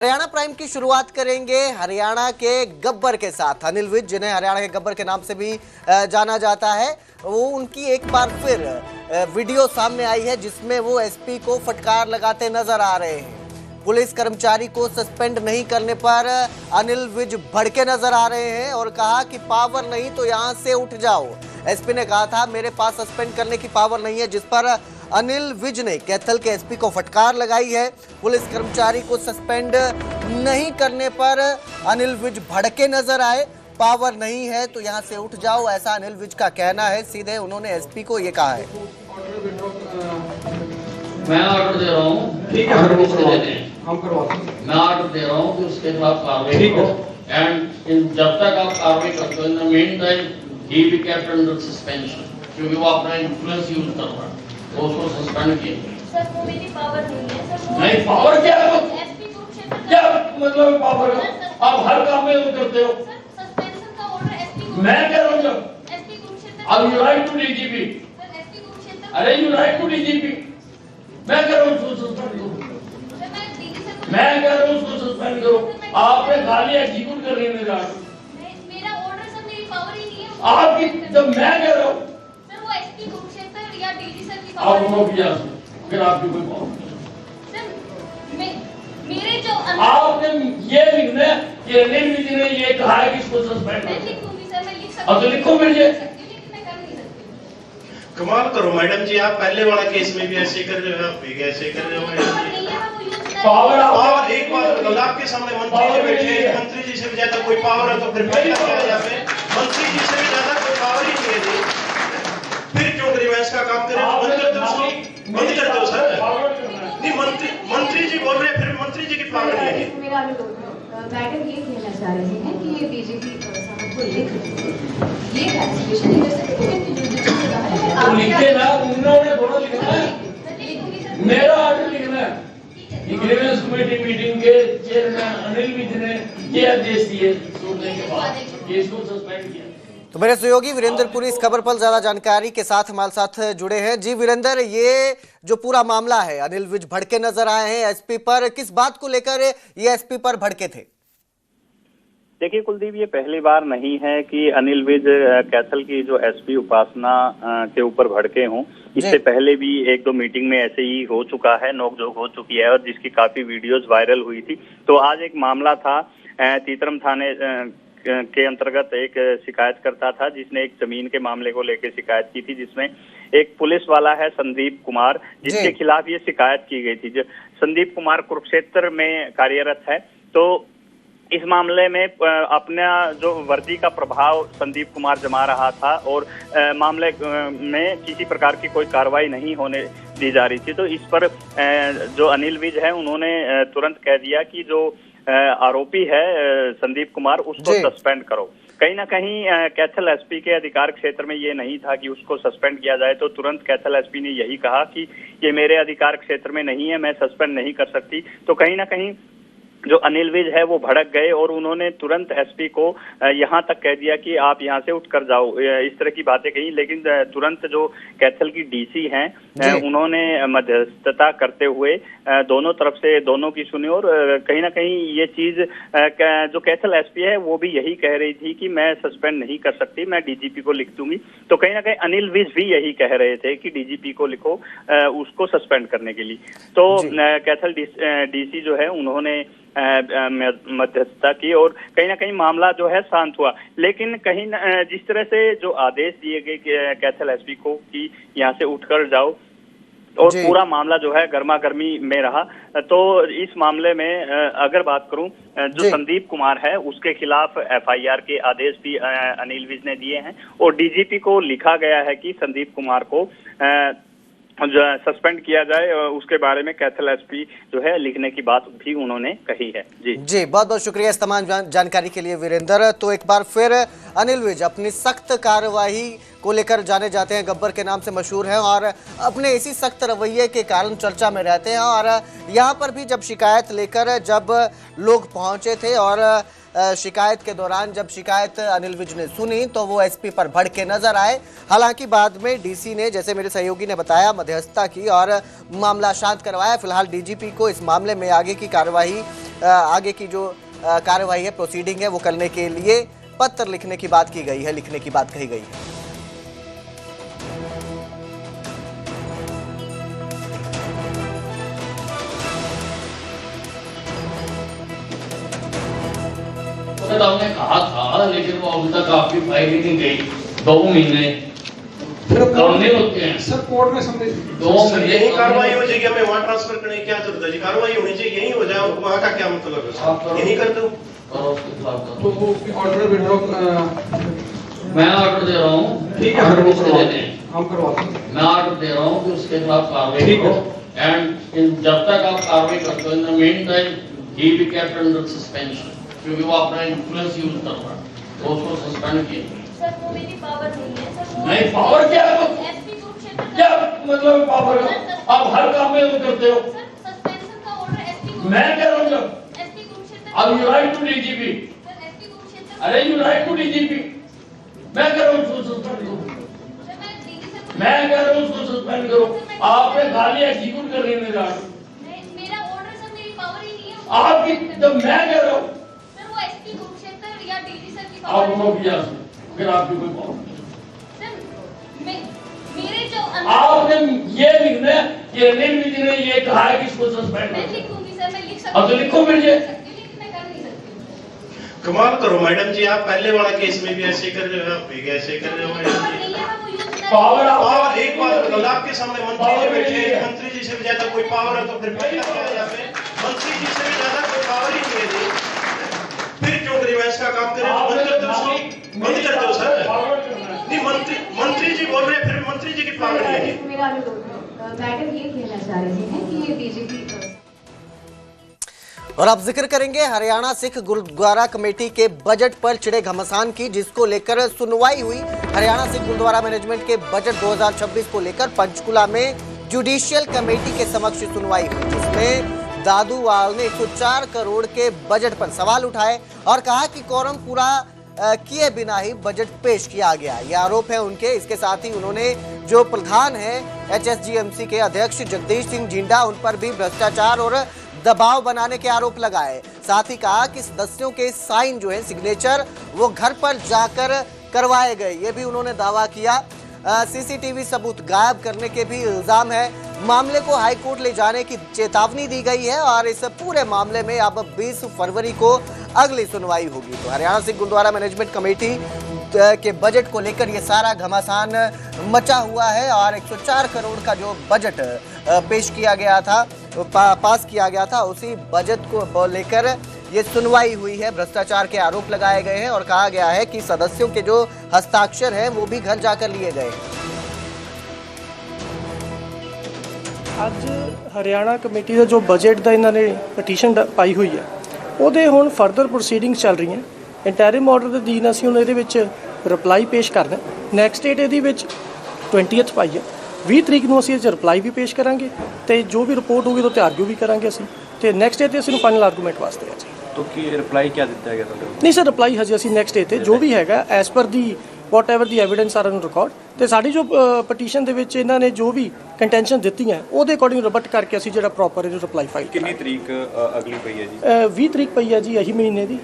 Haryana prime की शुरुआत करेंगे हरियाणा के गब्बर के साथ। अनिल विज, जिन्हें हरियाणा के गब्बर के नाम से भी जाना जाता है, वो उनकी एक बार फिर वीडियो सामने आई है जिसमें वो एसपी को फटकार लगाते नजर आ रहे हैं। पुलिस कर्मचारी को सस्पेंड नहीं करने पर अनिल विज भड़के नजर आ रहे हैं और कहा कि पावर नहीं तो यहां से उठ जाओ। एसपी ने कहा था मेरे पास सस्पेंड करने की पावर नहीं है, जिस पर अनिल विज ने कैथल के एसपी को फटकार लगाई है। पुलिस कर्मचारी को सस्पेंड नहीं करने पर अनिल विज भड़के नजर आए। पावर नहीं है तो यहां से उठ जाओ, ऐसा अनिल विज का कहना है। सीधे उन्होंने एसपी को ये कहा है, मैं ऑर्डर दे रहा हूँ, ठीक है, हम करवाते हैं। मैं ऑर्डर दे रहा हूँ कि उसके खिलाफ कार्रवाई करो एंड जब तक आप कार्रवाई करते हो, in the mean time he be kept under suspension, क्योंकि वो अपना इन्फ्लुएंस यूज कर रहा है, तो उसको सस्पेंड किया। सर वो मेरी पावर नहीं है सर। नहीं, पावर क्या है? एसपी कुरुक्षेत्र क्या मतलब पावर है? आप हर काम में यूज करते हो। सर सस्पेंशन का ऑर्डर एसपी मैं कह रहा हूँ जब एसपी कुरुक्षेत्र अब you write to DGP, sir SP Kurukshetra अरे यू राइट टू डीजीपी, मैं कह रहा हूँ उसको सस्पेंड करो। सर मैं डीजी सर को मैं कह रहा हूँ उसको सस्पेंड करो। आपने खाली एग्जीक्यूट कर रहे हैं मेरा ऑर्डर सर, मेरी पावर ही नहीं है आपकी। जब मैं कह रहा हूँ सर वो एसपी कुरुक्षेत्र या डीजी सर की आप पावर उनको किया, फिर आपकी कोई पावर सर मेरे जो आपने ये लिखना है कि अनिल विज ने ये कहा है कि इसको सस्पेंड मैं करो। लिख दूंगी सर, मैं लिख सकती अब तो लिखो फिर ये। मैं कर नहीं सकती। कमाल करो मैडम जी, आप पहले वाला केस में भी ऐसे कर रहे हो, आप भी ऐसे कर रहे हो मैडम पावर जी। नहीं है, मैं वो यूज कर पावर पावर एक बात बताओ, आपके सामने मंत्री जी बैठे हैं, मंत्री जी से भी ज्यादा कोई पावर है तो फिर मैं क्या किया जाए? मंत्री जी से भी ज्यादा कोई पावर ही नहीं है जी, फिर क्यों रिवर्स का काम करें? बंद कर दो उसको, बंद कर दो सर। नहीं, मंत्री जी बोल रहे हैं, फिर मंत्री जी की पावर नहीं है। मेरा मैडम ये कहना चाह रहे हैं कि ये बीजेपी साहब को लिख ये क्लासिफिकेशन है, जैसे कि जुडिशल से कहा है तो लिखे ना, उन्होंने थोड़ा लिखना है, मेरा ऑर्डर लिखना है। ग्रीवेंस कमेटी मीटिंग के चेयरमैन अनिल विज ने ये आदेश दिए सुनने के बाद कि इसको सस्पेंड किया। तो मेरे सहयोगी वीरेंद्र पुरी इस खबर पर ज्यादा जानकारी के साथ हमारे साथ जुड़े हैं। जी वीरेंद्र, ये जो पूरा मामला है, अनिल विज भड़के नजर आए हैं एसपी पर, किस बात को लेकर ये एसपी पर भड़के थे? देखिए कुलदीप, ये पहली बार नहीं है कि अनिल विज कैथल की जो एसपी उपासना के ऊपर भड़के हों। इससे पहले भी एक दो मीटिंग में ऐसे ही हो चुका है, नोकझोंक हो चुकी है और जिसकी काफी वीडियोस वायरल हुई थी। तो आज एक मामला था, तीतरम थाने के अंतर्गत एक शिकायतकर्ता था जिसने एक जमीन के मामले को लेकर शिकायत की थी, जिसमें एक पुलिस वाला है संदीप कुमार, जिसके खिलाफ ये शिकायत की गई थी। संदीप कुमार कुरुक्षेत्र में कार्यरत है। तो इस मामले में अपना जो वर्दी का प्रभाव संदीप कुमार जमा रहा था और मामले में किसी प्रकार की कोई कार्रवाई नहीं होने दी जा रही थी। तो इस पर जो अनिल विज है उन्होंने तुरंत कह दिया कि जो आरोपी है संदीप कुमार, उसको सस्पेंड करो। कहीं ना कहीं कैथल एसपी के अधिकार क्षेत्र में ये नहीं था कि उसको सस्पेंड किया जाए, तो तुरंत कैथल एसपी ने यही कहा कि ये मेरे अधिकार क्षेत्र में नहीं है, मैं सस्पेंड नहीं कर सकती। तो कहीं ना कहीं जो अनिल विज है वो भड़क गए और उन्होंने तुरंत एसपी को यहाँ तक कह दिया कि आप यहाँ से उठकर जाओ, इस तरह की बातें कही। लेकिन तुरंत जो कैथल की डीसी हैं उन्होंने मध्यस्थता करते हुए दोनों तरफ से दोनों की सुनी और कहीं ना कहीं ये चीज जो कैथल एसपी है वो भी यही कह रही थी कि मैं सस्पेंड नहीं कर सकती, मैं डीजीपी को लिख दूंगी। तो कहीं ना कहीं अनिल विज भी यही कह रहे थे कि डीजीपी को लिखो उसको सस्पेंड करने के लिए। तो कैथल डीसी जो है उन्होंने मध्यस्थता की और कहीं ना कहीं मामला जो है शांत हुआ। लेकिन कहीं जिस तरह से जो आदेश दिए गए कैथल एसपी को कि यहाँ से उठकर जाओ और पूरा मामला जो है गर्मा गर्मी में रहा। तो इस मामले में अगर बात करूं, जो संदीप कुमार है उसके खिलाफ एफआईआर के आदेश भी अनिल विज ने दिए हैं और डीजीपी को लिखा गया है कि संदीप कुमार को सस्पेंड किया जाए। उसके बारे में कैथल एसपी जो है लिखने की बात भी उन्होंने कही है। जी बहुत बहुत शुक्रिया इस तमाम जानकारी के लिए वीरेंद्र। तो एक बार फिर अनिल विज अपनी सख्त कार्यवाही को लेकर जाने जाते हैं, गब्बर के नाम से मशहूर हैं और अपने इसी सख्त रवैये के कारण चर्चा में रहते हैं। और यहाँ पर भी जब शिकायत लेकर जब लोग पहुंचे थे और शिकायत के दौरान जब शिकायत अनिल विज ने सुनी तो वो एसपी पर भड़के नजर आए। हालांकि बाद में डीसी ने, जैसे मेरे सहयोगी ने बताया, मध्यस्थता की और मामला शांत करवाया। फिलहाल डीजीपी को इस मामले में आगे की कार्यवाही आगे की जो कार्रवाई है, प्रोसीडिंग है, वो करने के लिए पत्र लिखने की बात की गई है, लिखने की बात कही गई है। हमने कहा था, लेकिन वो अभी तक आपकी फाइल ही नहीं गई। 2 महीने काम नहीं होते हैं सर, कोर्ट में समझे 2 महीने यही कार्रवाई हो जाएगी, हमें वहाँ ट्रांसफर करने की क्या जरूरत है जी? कार्रवाई होनी चाहिए, यही हो जाए, वहाँ का क्या मतलब है सर? यही कर दो। करो उसके खिलाफ करो। तो वो ऑर्डर विड्रॉ मैं ऑर्डर दे रहा हूँ, ठीक है, ऑर्डर किससे देते हैं? हम करवाते हैं। मैं ऑर्डर दे रहा हूँ कि उसके खिलाफ कार्रवाई ठीक है। करो, एंड जब तक आप कार्रवाई करते हो, in the mean time he be kept under suspension, क्योंकि वो अपना इन्फ्लुएंस यूज कर रहा है, तो उसको सस्पेंड किया। सर वो मेरी पावर नहीं है सर, वो नहीं, पावर क्या है? एसपी कुरुक्षेत्र क्या मतलब पावर का? आप हर काम में वो करते हो। सर सस्पेंशन का ऑर्डर एसपी मैं कह रहा हूँ जब एसपी कुरुक्षेत्र अब you write to DGP, sir SP Kurukshetra अरे यू राइट टू डीजीपी, मैं कह रहा हूँ उसको सस्पेंड करो, सर मैं डीजी से मैं कह रहा हूँ उसको सस्पेंड करो। आपने खाली एग्जीक्यूट कर लेने जा मेरा ऑर्डर सर मेरी पावर ही नहीं है। आपकी, जब मैं कह रहा हूँ सर वो एसपी कुरुक्षेत्र या डीजी सर की आप पावर उनको किया, फिर आपकी कोई पावर नहीं। सर मेरे जो आपने ये लिखना है कि अनिल विज ने ये कहा है कि इसको सस्पेंड मैं करो। लिखूंगी सर, मैं लिख सकती अब तो लिखो फिर ये। लेकिन मैं कर नहीं सकती। कमाल करो मैडम जी, आप पहले वाला केस में भी ऐसे कर रहे हो, आप भी ऐसे कर रहे हो मैडम पावर जी। नहीं है, मैं वो यूज कर पावर और एक बात बताओ, आपके सामने मंत्री जी बैठे हैं, मंत्री जी से भी ज्यादा कोई पावर है तो फिर क्या किया जाए? मंत्री जी से भी ज्यादा कोई पावर ही नहीं है जी, फिर क्यों ग्रीवेंस का काम करें? तो बंद कर दो उसको, बंद कर दो सर। नहीं, मंत्री जी बोल रहे हैं, फिर मंत्री जी की पावर नहीं है। मेरा मैडम ये कहना चाह रहे हैं कि ये बीजेपी और अब जिक्र करेंगे हरियाणा सिख गुरुद्वारा कमेटी के बजट पर छिड़े घमासान की, जिसको लेकर सुनवाई हुई। हरियाणा सिख गुरुद्वारा मैनेजमेंट के बजट 2026 को लेकर पंचकुला में जुडिशियल कमेटी के समक्ष सुनवाई हुई, जिसमें दादूवाल ने 104 करोड़ के बजट पर सवाल उठाए और कहा कि कोरम पूरा किए बिना ही बजट पेश किया गया। ये आरोप है उनके। इसके साथ ही उन्होंने जो प्रधान है HSGMC के अध्यक्ष जगदीश सिंह जिंडा, उन पर भी भ्रष्टाचार और दबाव बनाने के आरोप लगाए। साथ ही कहा कि सदस्यों के साइन जो है, सिग्नेचर, वो घर पर जाकर करवाए गए, ये भी उन्होंने दावा किया। CCTV सबूत गायब करने के भी इल्जाम है। मामले को हाई कोर्ट ले जाने की चेतावनी दी गई है और इस पूरे मामले में अब 20 फरवरी को अगली सुनवाई होगी। तो हरियाणा सिख गुरुद्वारा मैनेजमेंट कमेटी के बजट को लेकर ये सारा घमासान मचा हुआ है और 104 करोड़ का जो बजट पेश किया गया था, पास किया गया था, उसी बजट को लेकर ये सुनवाई हुई है। भ्रष्टाचार के आरोप लगाए गए हैं और कहा गया है कि सदस्यों के जो हस्ताक्षर हैं वो भी घर जाकर लिए गए। ਅੱਜ ਹਰਿਆਣਾ ਕਮੇਟੀ ਦਾ ਜੋ ਬਜਟ ਦਾ ਇਹਨਾਂ ਨੇ ਪਟੀਸ਼ਨ ਪਾਈ ਹੋਈ ਹੈ, ਉਹਦੇ ਹੁਣ ਫਰਦਰ ਪ੍ਰੋਸੀਡਿੰਗਸ ਚੱਲ ਰਹੀਆਂ। ਇੰਟੈਰਿਮ ਆਰਡਰ ਦੇ ਅਧੀਨ ਅਸੀਂ ਹੁਣ ਇਹਦੇ ਵਿੱਚ ਰਿਪਲਾਈ ਪੇਸ਼ ਕਰਨਾ। ਨੈਕਸਟ ਡੇਟ ਇਹਦੀ ਵਿੱਚ 20th ਪਾਈ ਹੈ, 20 ਤਰੀਕ ਨੂੰ ਅਸੀਂ ਇਹ 'ਚ ਰਿਪਲਾਈ ਵੀ ਪੇਸ਼ ਕਰਾਂਗੇ ਤੇ ਜੋ ਵੀ ਰਿਪੋਰਟ ਹੋਊਗੀ ਉਹਦੇ ਤੇ ਆਰਗੂ ਵੀ ਕਰਾਂਗੇ ਅਸੀਂ, ਤੇ ਨੈਕਸਟ ਡੇ ਤੇ ਅਸੀਂ ਨੂੰ ਫਾਈਨਲ ਆਰਗੂਮੈਂਟ ਵਾਸਤੇ ਆ ਜੀ। तो की रिप्लाई क्या दिता गया था? ਨਹੀਂ ਸਰ, ਰਿਪਲਾਈ ਹਜੇ ਅਸੀਂ ਨੈਕਸਟ ਡੇ ਤੇ ਜੋ ਵੀ ਹੈਗਾ as per the what ever the evidence are on record, ਤੇ ਸਾਡੀ ਜੋ ਪਟੀਸ਼ਨ ਦੇ ਵਿੱਚ ਇਹਨਾਂ ਨੇ ਜੋ ਵੀ ਕੰਟੈਂਸ਼ਨ ਦਿੱਤੀਆਂ ਉਹਦੇ ਅਕੋਰਡਿੰਗ ਰਿਬਟ ਕਰਕੇ ਅਸੀਂ ਜਿਹੜਾ ਪ੍ਰੋਪਰ ਇਹਨੂੰ ਰਿਪਲਾਈ ਫਾਈਲ कितनी तरीक अगली पई है जी? 20 ਤਰੀਕ ਪਈ ਹੈ ਜੀ ਇਹੀ ਮਹੀਨੇ ਦੀ।